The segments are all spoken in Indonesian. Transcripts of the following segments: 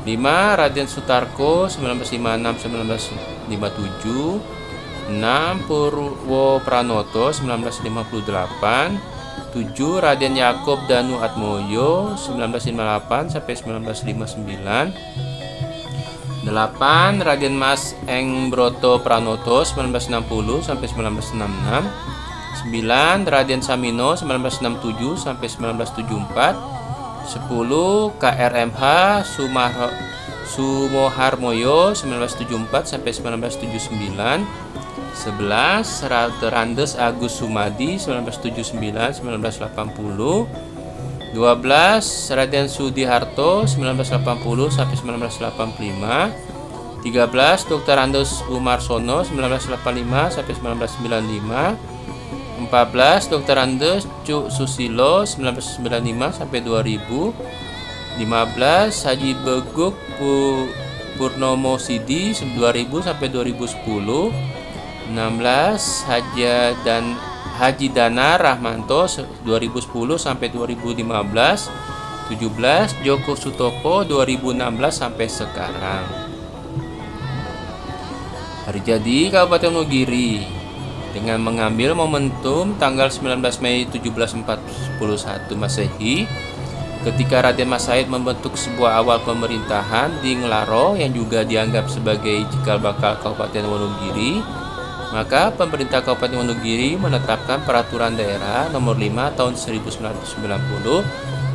5. Raden Sutarko 1956-1957. 6. Purwo Pranoto 1958. 7. Raden Yakob Danu Atmojo 1958 sampai 1959. 8. Raden Mas Eng Broto Pranoto 1960 sampai 1966. 9. Raden Samino 1967 sampai 1974. 10. KRMH Sumoharmoyo 1974 sampai 1979. 11. Randes Agus Sumadi 1979-1980. 12. Raden Sudiharto 1980 sampai 1985. 13. Dr. Andes Umarsono 1985 sampai 1995. 14. Dr. Andes Cuk Susilo 1995 sampai 2000. 15. Haji Beguk Purnomo Sidi 2000 sampai 2010. 16. Haji Dana Rahmanto 2010 sampai 2015. 17. Joko Sutopo 2016 sampai sekarang. Hari jadi Kabupaten Wonogiri dengan mengambil momentum tanggal 19 Mei 1741 Masehi ketika Raden Mas Said membentuk sebuah awal pemerintahan di Nglaro yang juga dianggap sebagai cikal bakal Kabupaten Wonogiri. Maka pemerintah Kabupaten Wonogiri menetapkan peraturan daerah nomor 5 tahun 1990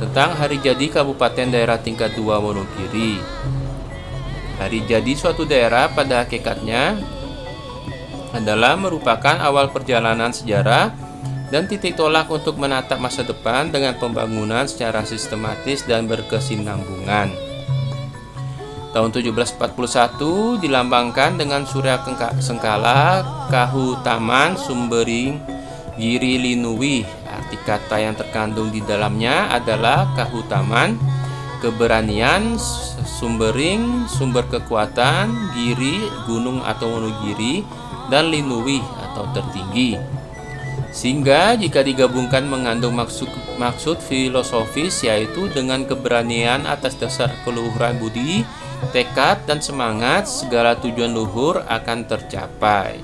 tentang hari jadi Kabupaten Daerah tingkat 2 Wonogiri. Hari jadi suatu daerah pada hakikatnya adalah merupakan awal perjalanan sejarah dan titik tolak untuk menatap masa depan dengan pembangunan secara sistematis dan berkesinambungan. Tahun 1741 dilambangkan dengan Surya Sengkala Kahutaman Sumbering Giri Linuwih. Arti kata yang terkandung di dalamnya adalah kahutaman, keberanian, sumbering, sumber kekuatan, giri, gunung atau Wonogiri, dan linuwih atau tertinggi. Sehingga jika digabungkan mengandung maksud filosofis, yaitu dengan keberanian atas dasar keluhuran budi, tekad dan semangat, segala tujuan luhur akan tercapai.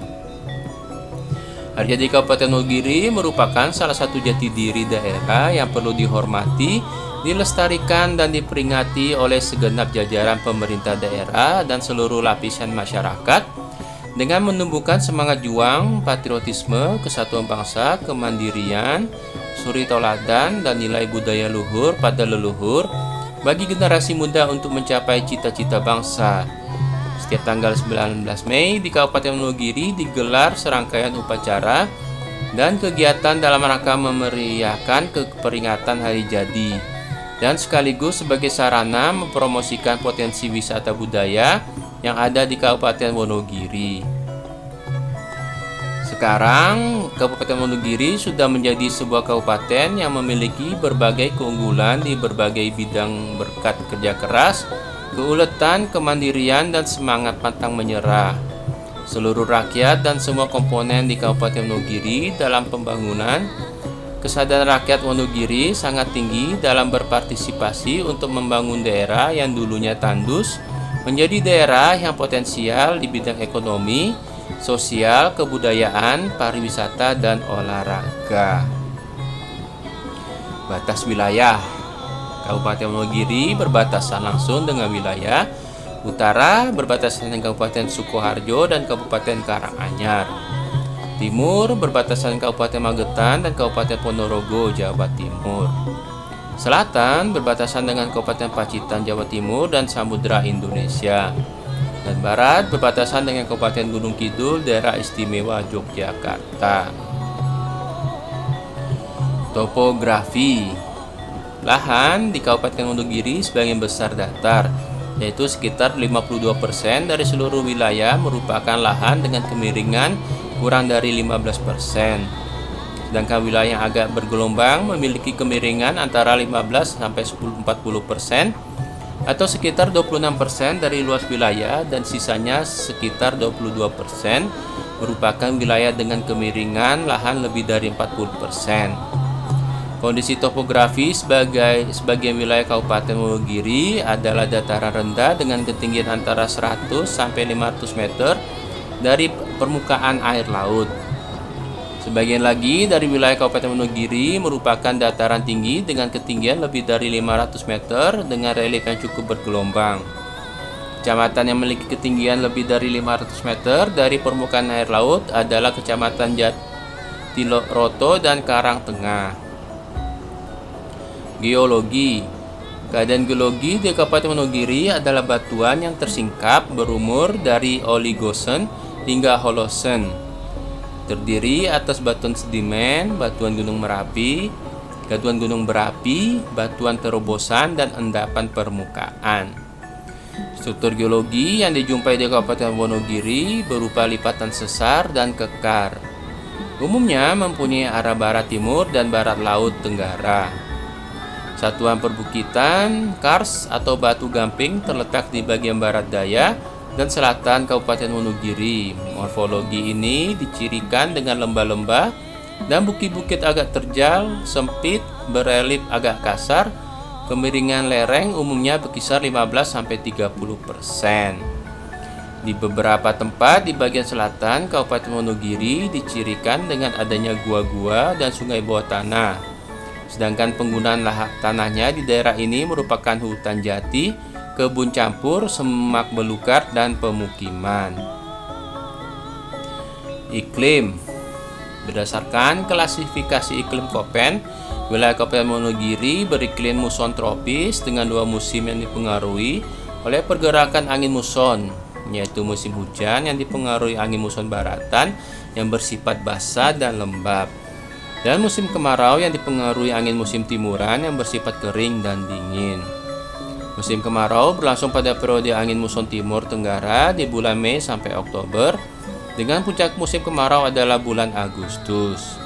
Hari jadi Kabupaten Wonogiri merupakan salah satu jati diri daerah yang perlu dihormati, dilestarikan dan diperingati oleh segenap jajaran pemerintah daerah dan seluruh lapisan masyarakat dengan menumbuhkan semangat juang, patriotisme, kesatuan bangsa, kemandirian, suri tauladan dan nilai budaya luhur pada leluhur bagi generasi muda untuk mencapai cita-cita bangsa. Setiap tanggal 19 Mei di Kabupaten Wonogiri digelar serangkaian upacara dan kegiatan dalam rangka memeriahkan keperingatan hari jadi dan sekaligus sebagai sarana mempromosikan potensi wisata budaya yang ada di Kabupaten Wonogiri. Sekarang, Kabupaten Wonogiri sudah menjadi sebuah kabupaten yang memiliki berbagai keunggulan di berbagai bidang berkat kerja keras, keuletan, kemandirian, dan semangat pantang menyerah. Seluruh rakyat dan semua komponen di Kabupaten Wonogiri dalam pembangunan, kesadaran rakyat Wonogiri sangat tinggi dalam berpartisipasi untuk membangun daerah yang dulunya tandus menjadi daerah yang potensial di bidang ekonomi, sosial, kebudayaan, pariwisata, dan olahraga. Batas wilayah Kabupaten Wonogiri berbatasan langsung dengan wilayah utara, berbatasan dengan Kabupaten Sukoharjo dan Kabupaten Karanganyar. Timur berbatasan Kabupaten Magetan dan Kabupaten Ponorogo, Jawa Timur. Selatan berbatasan dengan Kabupaten Pacitan, Jawa Timur dan Samudra Indonesia. Dan barat berbatasan dengan Kabupaten Gunung Kidul, Daerah Istimewa Yogyakarta. Topografi. Lahan di Kabupaten Wonogiri sebagian besar datar, yaitu sekitar 52% dari seluruh wilayah merupakan lahan dengan kemiringan kurang dari 15%. Sedangkan wilayah yang agak bergelombang memiliki kemiringan antara 15 sampai 40% atau sekitar 26% dari luas wilayah, dan sisanya sekitar 22% merupakan wilayah dengan kemiringan lahan lebih dari 40%. Kondisi topografi sebagian wilayah Kabupaten Wonogiri adalah dataran rendah dengan ketinggian antara 100 sampai 500 meter dari permukaan air laut. Sebagian lagi dari wilayah Kabupaten Wonogiri merupakan dataran tinggi dengan ketinggian lebih dari 500 meter dengan relief yang cukup bergelombang. Kecamatan yang memiliki ketinggian lebih dari 500 meter dari permukaan air laut adalah Kecamatan Jatiroto dan Karangtengah. Geologi. Keadaan geologi di Kabupaten Wonogiri adalah batuan yang tersingkap berumur dari Oligosen hingga Holosen. Terdiri atas batuan sedimen, batuan gunung berapi, batuan terobosan, dan endapan permukaan. Struktur geologi yang dijumpai di Kabupaten Wonogiri berupa lipatan sesar dan kekar. Umumnya mempunyai arah barat timur dan barat laut tenggara. Satuan perbukitan kars atau batu gamping terletak di bagian barat daya dan selatan Kabupaten Wonogiri. Morfologi ini dicirikan dengan lembah-lembah dan bukit-bukit agak terjal, sempit, berelief agak kasar. Kemiringan lereng umumnya berkisar 15-30%. Di beberapa tempat di bagian selatan Kabupaten Wonogiri dicirikan dengan adanya gua-gua dan sungai bawah tanah. Sedangkan penggunaan tanahnya di daerah ini merupakan hutan jati, kebun campur, semak belukar, dan pemukiman. Iklim. Berdasarkan klasifikasi iklim Köppen, wilayah Kabupaten Wonogiri beriklim muson tropis dengan 2 musim yang dipengaruhi oleh pergerakan angin muson, yaitu musim hujan yang dipengaruhi angin muson baratan yang bersifat basah dan lembab, dan musim kemarau yang dipengaruhi angin musim timuran yang bersifat kering dan dingin. Musim kemarau berlangsung pada periode angin muson timur tenggara di bulan Mei sampai Oktober, dengan puncak musim kemarau adalah bulan Agustus.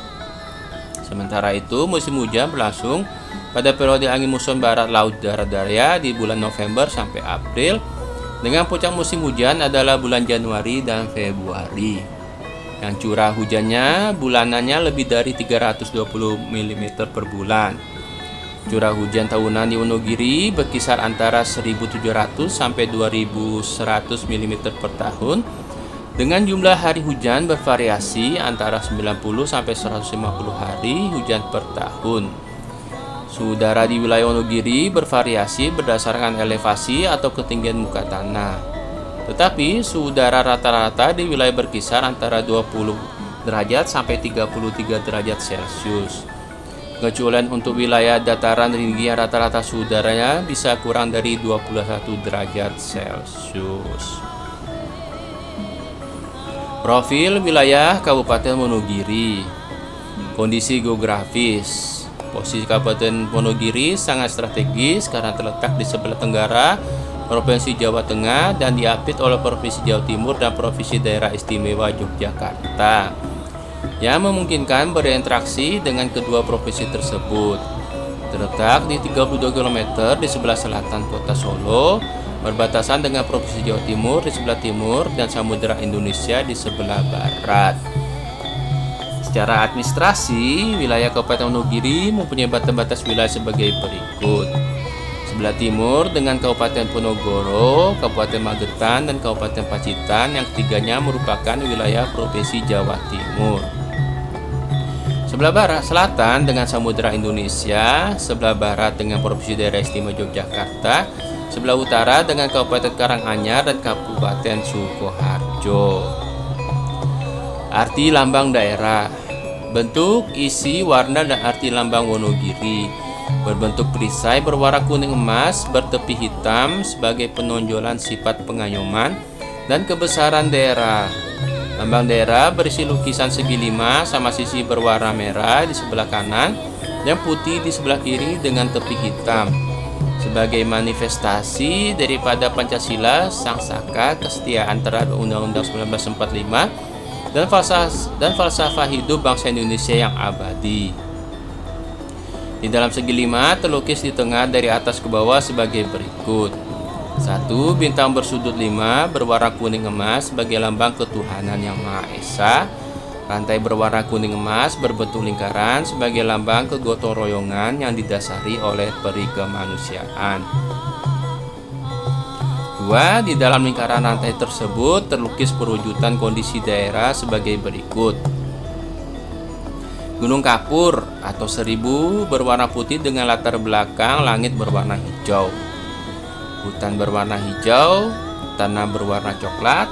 Sementara itu, musim hujan berlangsung pada periode angin muson barat laut darat daya di bulan November sampai April, dengan puncak musim hujan adalah bulan Januari dan Februari. Yang curah hujannya bulanannya lebih dari 320 mm per bulan. Curah hujan tahunan di Wonogiri berkisar antara 1.700 sampai 2.100 mm per tahun, dengan jumlah hari hujan bervariasi antara 90 sampai 150 hari hujan per tahun. Suhu udara di wilayah Wonogiri bervariasi berdasarkan elevasi atau ketinggian muka tanah. Tetapi suhu udara rata-rata di wilayah berkisar antara 20 derajat sampai 33 derajat Celcius. Kecuali untuk wilayah dataran tinggi yang rata-rata suhu udaranya bisa kurang dari 21 derajat Celcius. Profil wilayah Kabupaten Wonogiri. Kondisi geografis. Posisi Kabupaten Wonogiri sangat strategis karena terletak di sebelah tenggara Provinsi Jawa Tengah dan diapit oleh Provinsi Jawa Timur dan Provinsi Daerah Istimewa Yogyakarta, yang memungkinkan berinteraksi dengan kedua provinsi tersebut. Terletak di 32 km di sebelah selatan kota Solo, berbatasan dengan Provinsi Jawa Timur di sebelah timur dan Samudra Indonesia di sebelah barat. Secara administrasi, wilayah Kabupaten Wonogiri mempunyai batas-batas wilayah sebagai berikut. Sebelah timur dengan Kabupaten Ponorogo, Kabupaten Magetan, dan Kabupaten Pacitan, yang ketiganya merupakan wilayah Provinsi Jawa Timur. Sebelah barat selatan dengan Samudra Indonesia, sebelah barat dengan Provinsi Daerah Istimewa Yogyakarta, sebelah utara dengan Kabupaten Karanganyar dan Kabupaten Sukoharjo. Arti lambang daerah. Bentuk, isi, warna, dan arti lambang Wonogiri. Berbentuk perisai berwarna kuning emas bertepi hitam sebagai penonjolan sifat pengayoman dan kebesaran daerah. Lambang daerah berisi lukisan segi 5 sama sisi berwarna merah di sebelah kanan dan putih di sebelah kiri dengan tepi hitam, sebagai manifestasi daripada Pancasila, Sang Saka, kesetiaan terhadap Undang-Undang 1945, dan falsafah hidup bangsa Indonesia yang abadi. Di dalam segi 5 terlukis di tengah dari atas ke bawah sebagai berikut. 1. Bintang bersudut 5 berwarna kuning emas sebagai lambang ketuhanan yang Maha Esa. Rantai berwarna kuning emas berbentuk lingkaran sebagai lambang kegotong royongan yang didasari oleh peri kemanusiaan. 2. Di dalam lingkaran rantai tersebut terlukis perwujudan kondisi daerah sebagai berikut. Gunung Kapur atau Seribu berwarna putih dengan latar belakang langit berwarna hijau. Hutan berwarna hijau, tanah berwarna coklat,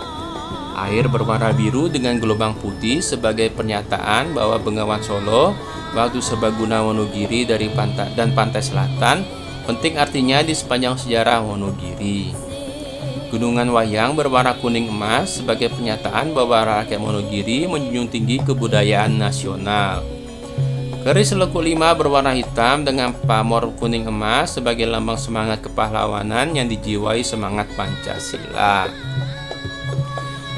air berwarna biru dengan gelombang putih sebagai pernyataan bahwa Bengawan Solo, Batu Serbaguna Wonogiri dari pantai selatan penting artinya di sepanjang sejarah Wonogiri. Gunungan Wayang berwarna kuning emas sebagai pernyataan bahwa rakyat Wonogiri menjunjung tinggi kebudayaan nasional. Keris Lekuk 5 berwarna hitam dengan pamor kuning emas sebagai lambang semangat kepahlawanan yang dijiwai semangat Pancasila.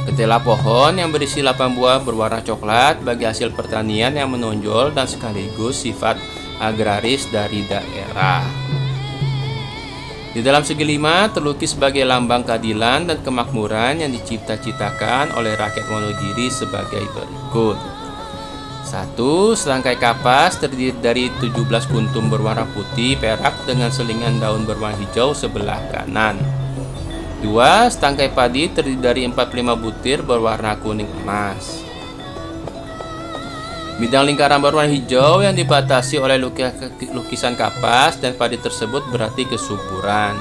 Ketela pohon yang berisi 8 buah berwarna coklat bagi hasil pertanian yang menonjol dan sekaligus sifat agraris dari daerah. Di dalam segi 5 terlukis sebagai lambang keadilan dan kemakmuran yang dicipta-ciptakan oleh rakyat Wonogiri sebagai berikut. 1. Serangkai kapas terdiri dari 17 kuntum berwarna putih perak dengan selingan daun berwarna hijau sebelah kanan. 2. Setangkai padi terdiri dari 45 butir berwarna kuning emas. Bidang lingkaran berwarna hijau yang dibatasi oleh lukisan kapas dan padi tersebut berarti kesuburan.